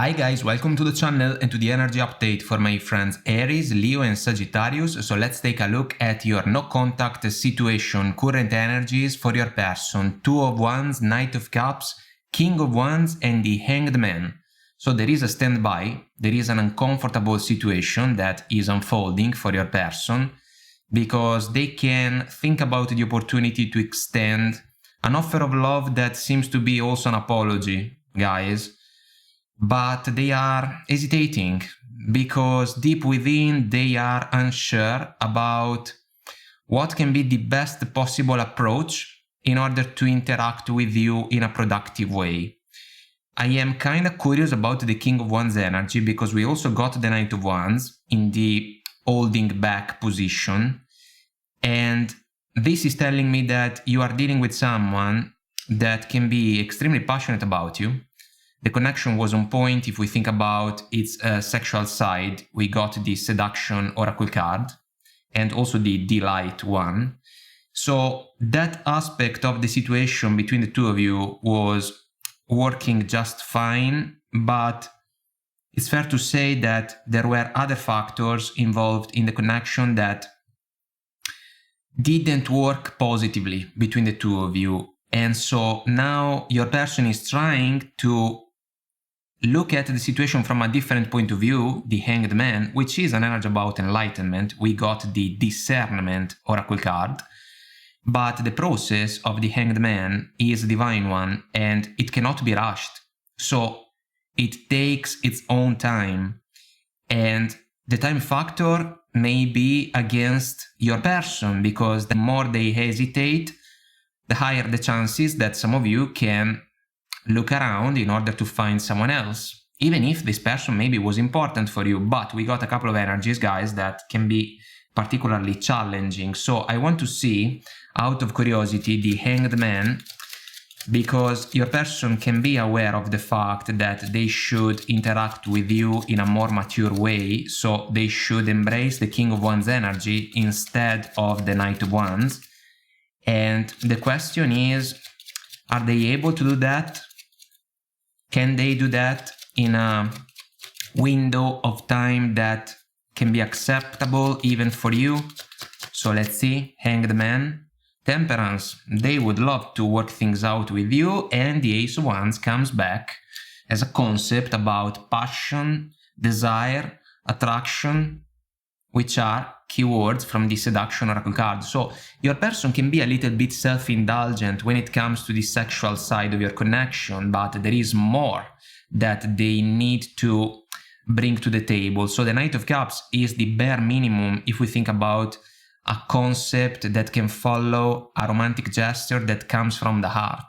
Hi guys, welcome to the channel and to the energy update for my friends Aries, Leo and Sagittarius. So let's take a look at your no contact situation, current energies for your person. Two of Wands, Knight of Cups, King of Wands and the Hanged Man. So there is a standby, there is an uncomfortable situation that is unfolding for your person because they can think about the opportunity to extend an offer of love that seems to be also an apology, guys. But they are hesitating because deep within they are unsure about what can be the best possible approach in order to interact with you in a productive way. I am kind of curious about the King of Wands energy because we also got the Knight of Wands in the holding back position, and this is telling me that you are dealing with someone that can be extremely passionate about you. The connection was on point. If we think about its sexual side, we got the seduction oracle card and also the delight one. So that aspect of the situation between the two of you was working just fine, but it's fair to say that there were other factors involved in the connection that didn't work positively between the two of you. And so now your person is trying to look at the situation from a different point of view, the Hanged Man, which is an energy about enlightenment. We got the discernment oracle card, but the process of the Hanged Man is a divine one and it cannot be rushed. So it takes its own time, and the time factor may be against your person because the more they hesitate, the higher the chances that some of you can look around in order to find someone else, even if this person maybe was important for you. But we got a couple of energies, guys, that can be particularly challenging. So I want to see, out of curiosity, the Hanged Man, because your person can be aware of the fact that they should interact with you in a more mature way. So they should embrace the King of Wands energy instead of the Knight of Wands. And the question is, are they able to do that? Can they do that in a window of time that can be acceptable even for you? So let's see. Hanged Man, Temperance, they would love to work things out with you, and the Ace of Wands comes back as a concept about passion, desire, attraction, which are keywords from the seduction oracle card. So your person can be a little bit self-indulgent when it comes to the sexual side of your connection, but there is more that they need to bring to the table. So the Knight of Cups is the bare minimum if we think about a concept that can follow a romantic gesture that comes from the heart.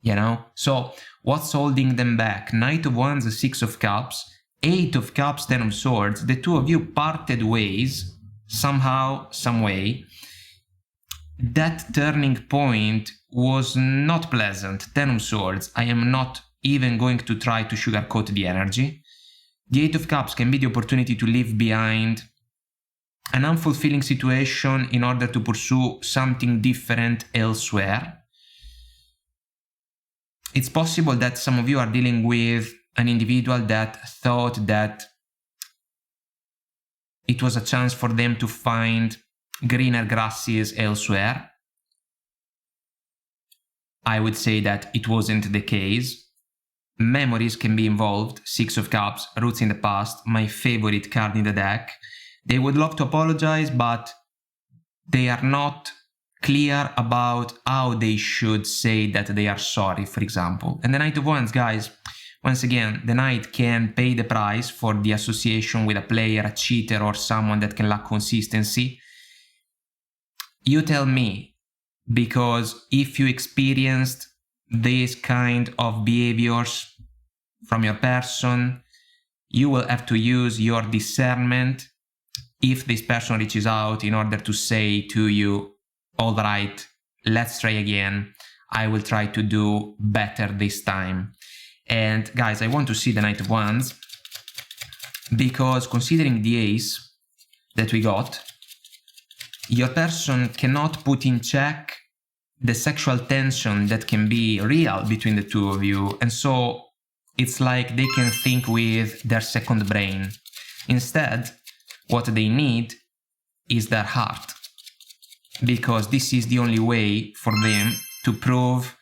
You know? So what's holding them back? Knight of Wands, Six of Cups, Eight of Cups, Ten of Swords. The two of you parted ways somehow, some way. That turning point was not pleasant. Ten of Swords. I am not even going to try to sugarcoat the energy. The Eight of Cups can be the opportunity to leave behind an unfulfilling situation in order to pursue something different elsewhere. It's possible that some of you are dealing with an individual that thought that it was a chance for them to find greener grasses elsewhere. I would say that it wasn't the case. Memories can be involved. Six of Cups, roots in the past, my favorite card in the deck. They would love to apologize, but they are not clear about how they should say that they are sorry, for example. And the Knight of Wands, guys, once again, the Knight can pay the price for the association with a player, a cheater, or someone that can lack consistency. You tell me, because if you experienced this kind of behaviors from your person, you will have to use your discernment if this person reaches out in order to say to you, all right, let's try again. I will try to do better this time. And guys, I want to see the Knight of Wands because considering the Ace that we got, your person cannot put in check the sexual tension that can be real between the two of you. And so it's like they can think with their second brain. Instead, what they need is their heart, because this is the only way for them to prove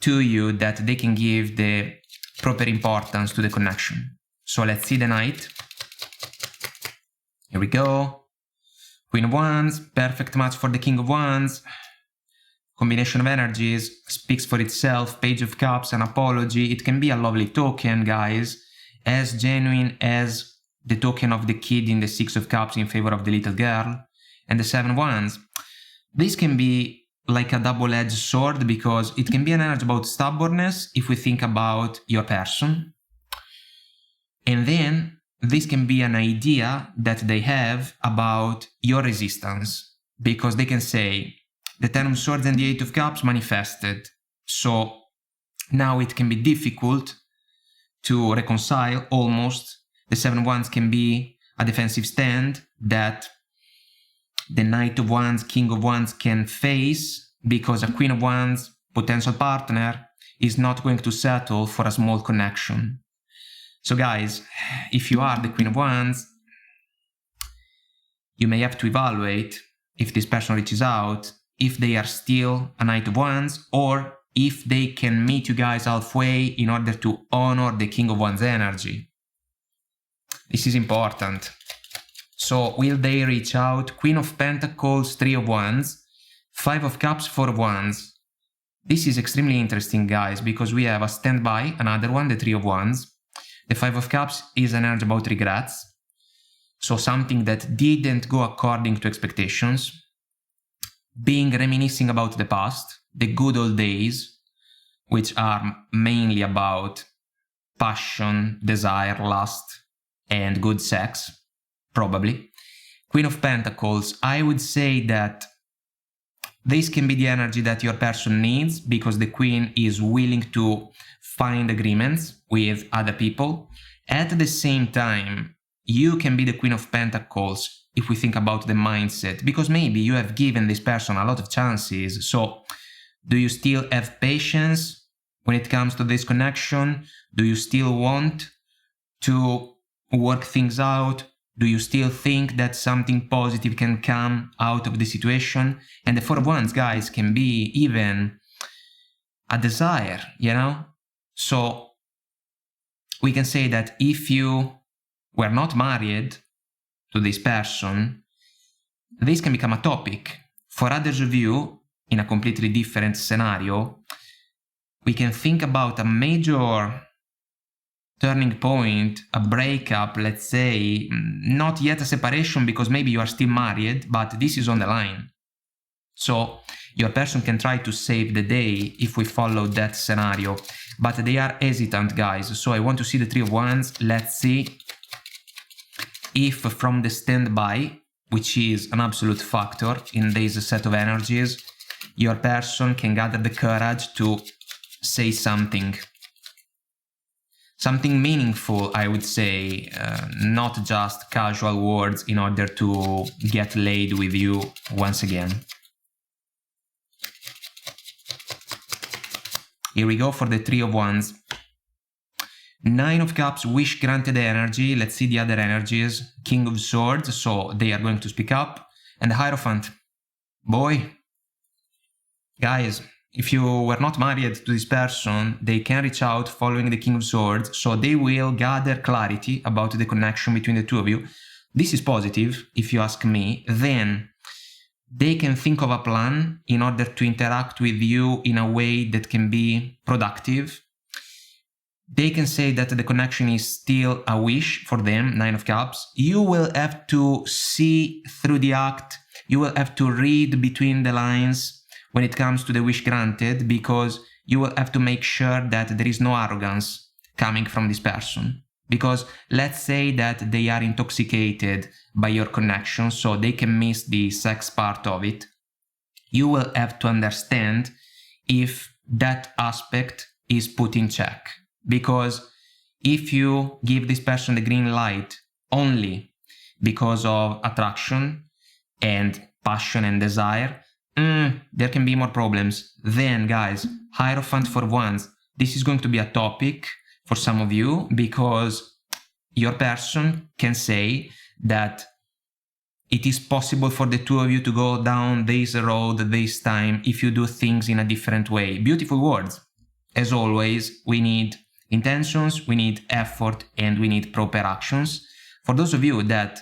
to you that they can give the proper importance to the connection. So let's see the Knight. Here we go. Queen of Wands, perfect match for the King of Wands. Combination of energies speaks for itself. Page of Cups, an apology. It can be a lovely token, guys, as genuine as the token of the kid in the Six of Cups in favor of the little girl. And the Seven of Wands. This can be like a double-edged sword, because it can be an energy about stubbornness if we think about your person. And then this can be an idea that they have about your resistance, because they can say, the Ten of Swords and the Eight of Cups manifested. So now it can be difficult to reconcile almost. The Seven of Wands can be a defensive stand that the Knight of Wands, King of Wands can face, because a Queen of Wands, potential partner, is not going to settle for a small connection. So guys, if you are the Queen of Wands, you may have to evaluate if this person reaches out, if they are still a Knight of Wands, or if they can meet you guys halfway in order to honor the King of Wands energy. This is important. So will they reach out? Queen of Pentacles, Three of Wands, Five of Cups, Four of Wands. This is extremely interesting, guys, because we have a standby, another one, the Three of Wands. The Five of Cups is an energy about regrets. So something that didn't go according to expectations. Being reminiscing about the past, the good old days, which are mainly about passion, desire, lust, and good sex. Probably. Queen of Pentacles, I would say that this can be the energy that your person needs, because the Queen is willing to find agreements with other people. At the same time, you can be the Queen of Pentacles if we think about the mindset, because maybe you have given this person a lot of chances. So do you still have patience when it comes to this connection? Do you still want to work things out? Do you still think that something positive can come out of the situation? And the Four of Wands, guys, can be even a desire, you know? So we can say that if you were not married to this person, this can become a topic. For others of you, in a completely different scenario, we can think about a major turning point, a breakup, let's say, not yet a separation because maybe you are still married, but this is on the line. So your person can try to save the day if we follow that scenario, but they are hesitant, guys. So I want to see the Three of Wands. Let's see if from the standby, which is an absolute factor in this set of energies, your person can gather the courage to say something. Something meaningful, I would say, not just casual words in order to get laid with you once again. Here we go for the Three of Wands. Nine of Cups, wish granted energy. Let's see the other energies. King of Swords, so they are going to speak up. And the Hierophant. Boy, guys, if you were not married to this person, they can reach out following the King of Swords, so they will gather clarity about the connection between the two of you. This is positive, if you ask me. Then they can think of a plan in order to interact with you in a way that can be productive. They can say that the connection is still a wish for them, Nine of Cups. You will have to see through the act. You will have to read between the lines when it comes to the wish granted, because you will have to make sure that there is no arrogance coming from this person. Because let's say that they are intoxicated by your connection, so they can miss the sex part of it. You will have to understand if that aspect is put in check. Because if you give this person the green light only because of attraction and passion and desire, there can be more problems. Then, guys, Hierophant for Wands. This is going to be a topic for some of you, because your person can say that it is possible for the two of you to go down this road this time if you do things in a different way. Beautiful words. As always, we need intentions, we need effort, and we need proper actions. For those of you that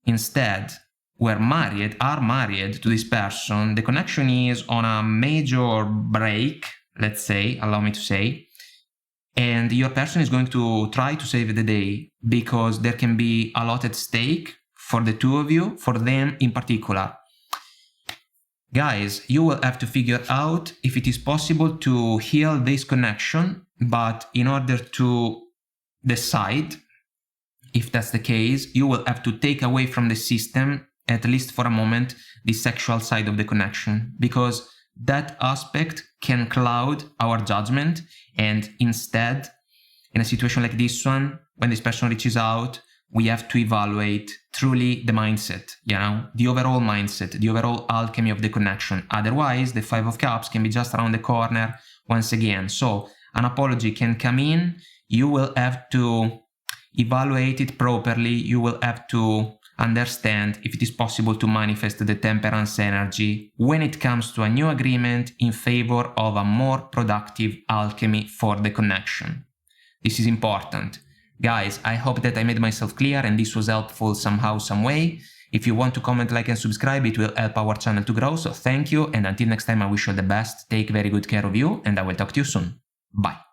instead are married to this person, the connection is on a major break, let's say, allow me to say, and your person is going to try to save the day because there can be a lot at stake for the two of you, for them in particular. Guys, you will have to figure out if it is possible to heal this connection, but in order to decide if that's the case, you will have to take away from the system, at least for a moment, the sexual side of the connection, because that aspect can cloud our judgment, and instead, in a situation like this one, when this person reaches out, we have to evaluate truly the mindset, the overall mindset, the overall alchemy of the connection. Otherwise, the Five of Cups can be just around the corner once again. So an apology can come in. You will have to evaluate it properly. You will have to understand if it is possible to manifest the temperance energy when it comes to a new agreement in favor of a more productive alchemy for the connection. This is important. Guys, I hope that I made myself clear and this was helpful somehow, some way. If you want to comment, like and subscribe, it will help our channel to grow. So thank you, and until next time, I wish you all the best. Take very good care of you, and I will talk to you soon. Bye.